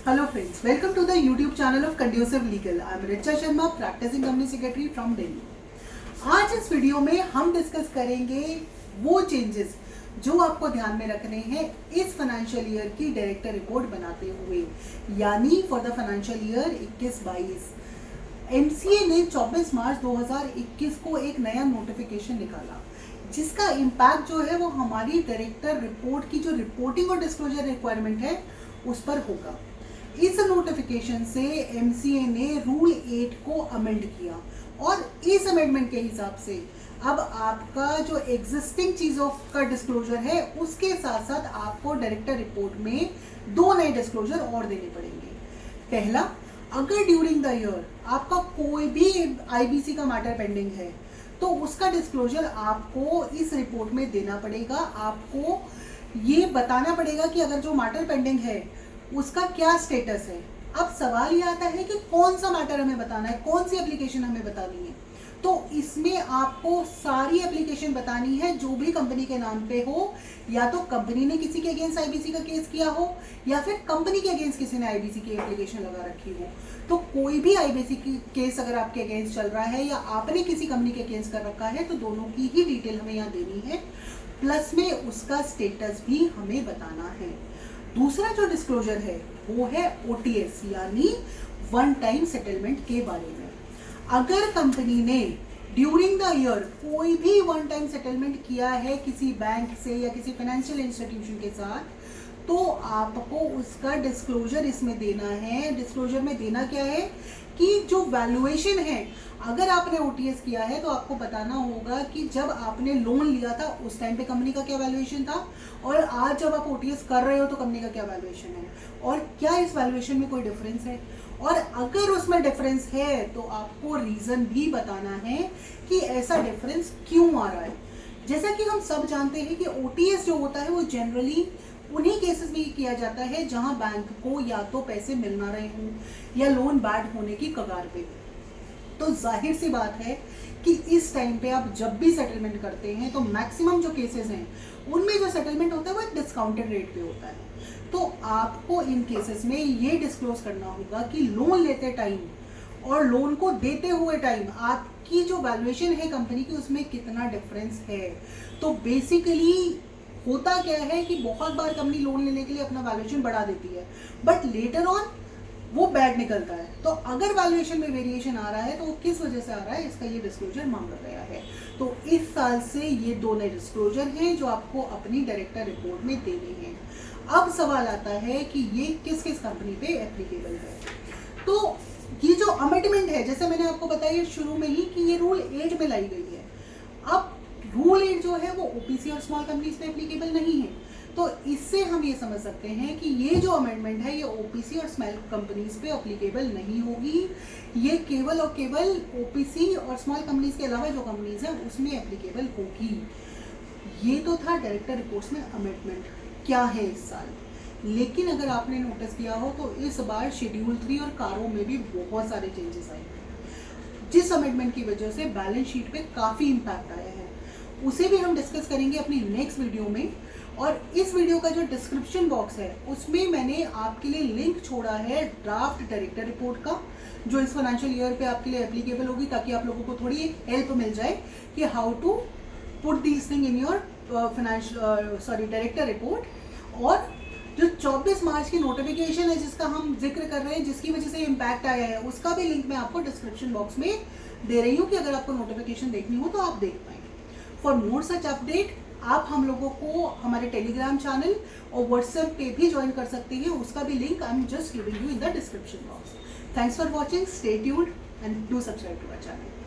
Hello friends, welcome to the YouTube channel of Conducive Legal. I am Richa Sharma, practicing company secretary from Delhi. आज इस video में हम discuss करेंगे वो changes जो आपको ध्यान में रखने हैं इस फाइनेंशियल ईयर की डायरेक्टर रिपोर्ट बनाते हुए, यानी for the financial year 21-22। MCA ने 24 मार्च 2021 को एक नया नोटिफिकेशन निकाला जिसका इम्पैक्ट जो है वो हमारी डायरेक्टर रिपोर्ट की जो रिपोर्टिंग और डिस्क्लोजर रिक्वायरमेंट है उस पर होगा। इस नोटिफिकेशन से एमसीए ने रूल 8 को अमेंड किया और इस अमेंडमेंट के हिसाब से अब आपका जो एग्जिस्टिंग चीज़ों का डिस्क्लोजर है उसके साथ साथ आपको डायरेक्टर रिपोर्ट में 2 नए डिस्क्लोजर और देने पड़ेंगे। पहला, अगर ड्यूरिंग द ईयर आपका कोई भी आईबीसी का मैटर पेंडिंग है तो उसका डिस्क्लोजर आपको इस रिपोर्ट में देना पड़ेगा। आपको ये बताना पड़ेगा कि अगर जो मैटर पेंडिंग है उसका क्या स्टेटस है। अब सवाल ये आता है कि कौन सा मैटर हमें बताना है, कौन सी एप्लीकेशन हमें बतानी है। तो इसमें आपको सारी एप्लीकेशन बतानी है जो भी कंपनी के नाम पे हो, या तो कंपनी ने किसी के अगेंस्ट आईबीसी का केस किया हो या फिर कंपनी के अगेंस्ट किसी ने आईबीसी की एप्लीकेशन लगा रखी हो। तो कोई भी आईबीसी की केस अगर आपके अगेंस्ट चल रहा है या आपने किसी कंपनी के अगेंस्ट कर रखा है तो दोनों की ही डिटेल हमें यहाँ देनी है, प्लस में उसका स्टेटस भी हमें बताना है। दूसरा जो डिस्क्लोजर है वो है ओटीएस यानी वन टाइम सेटलमेंट के बारे में। अगर कंपनी ने ड्यूरिंग द ईयर कोई भी वन टाइम सेटलमेंट किया है किसी बैंक से या किसी फाइनेंशियल इंस्टीट्यूशन के साथ तो आपको उसका डिस्क्लोजर इसमें देना है। डिस्क्लोजर में देना क्या है कि जो वैल्यूएशन है, अगर आपने ओटीएस किया है तो आपको बताना होगा कि जब आपने लोन लिया था उस टाइम पे कंपनी का क्या वैल्यूएशन था और आज जब आप ओटीएस कर रहे हो तो कंपनी का क्या वैल्यूएशन है और क्या इस वैल्यूएशन में कोई डिफरेंस है, और अगर उसमें डिफरेंस है तो आपको रीज़न भी बताना है कि ऐसा डिफरेंस क्यों आ रहा है। जैसा कि हम सब जानते हैं कि ओटीएस जो होता है वो जनरली उन्हीं केसेस में किया जाता है जहां बैंक को या तो पैसे मिल ना रहे हों या लोन बैड होने की कगार पे। तो जाहिर सी बात है कि इस टाइम पे आप जब भी सेटलमेंट करते हैं तो मैक्सिमम जो केसेस हैं उनमें जो सेटलमेंट होता है वो डिस्काउंटेड रेट पे होता है। तो आपको इन केसेस में ये डिस्क्लोज करना होगा कि लोन लेते टाइम और लोन को देते हुए टाइम आपकी जो वैल्यूएशन है कंपनी की उसमें कितना डिफरेंस है। तो बेसिकली होता क्या है कि बहुत बार कंपनी लोन लेने के लिए अपना वैल्यूएशन बढ़ा देती है बट लेटर ऑन वो बैड निकलता है। तो अगर वैल्यूएशन में वेरिएशन आ रहा है तो वो किस वजह से आ रहा है इसका ये डिस्क्लोजर मांगा गया है। तो इस साल से ये 2 नए डिस्क्लोजर हैं जो आपको अपनी डायरेक्टर रिपोर्ट में देने हैं। अब सवाल आता है कि ये किस किस कंपनी पे एप्लीकेबल है। तो ये जो अमेंडमेंट है, जैसे मैंने आपको बताया शुरू में ही कि ये रूल 8 में लाई गई है। अब रूल 8 जो है वो ओपीसी और स्मॉल कंपनीज पे एप्लीकेबल नहीं है। तो इससे हम ये समझ सकते हैं कि ये जो अमेंडमेंट है ये ओपीसी और स्मॉल कंपनीज पे एप्लीकेबल नहीं होगी। ये केवल और केवल ओपीसी और स्मॉल कंपनीज के अलावा जो कंपनीज हैं उसमें एप्लीकेबल होगी। ये तो था डायरेक्टर रिपोर्ट्स में अमेंडमेंट क्या है इस साल। लेकिन अगर आपने नोटिस किया हो तो इस बार शेड्यूल 3 और कारों में भी बहुत सारे चेंजेस आए हैं जिस अमेंडमेंट की वजह से बैलेंस शीट पे काफ़ी इम्पैक्ट आया है। उसे भी हम डिस्कस करेंगे अपनी नेक्स्ट वीडियो में। और इस वीडियो का जो डिस्क्रिप्शन बॉक्स है उसमें मैंने आपके लिए लिंक छोड़ा है ड्राफ्ट डायरेक्टर रिपोर्ट का जो इस फाइनेंशियल ईयर पे आपके लिए एप्लीकेबल होगी, ताकि आप लोगों को थोड़ी हेल्प मिल जाए कि how to put this thing in your director report. और जो 24 मार्च की नोटिफिकेशन है जिसका हम जिक्र कर रहे हैं, जिसकी वजह से इम्पैक्ट आया है, उसका भी लिंक मैं आपको डिस्क्रिप्शन बॉक्स में दे रही हूँ कि अगर आपको नोटिफिकेशन देखनी हो तो आप देख पाएंगे। फॉर मोर सच अपडेट आप हम लोगों को हमारे टेलीग्राम चैनल और व्हाट्सएप पे भी ज्वाइन कर सकते हैं। उसका भी link I am just giving you in the description box. Thanks for watching, stay tuned and do subscribe to our channel.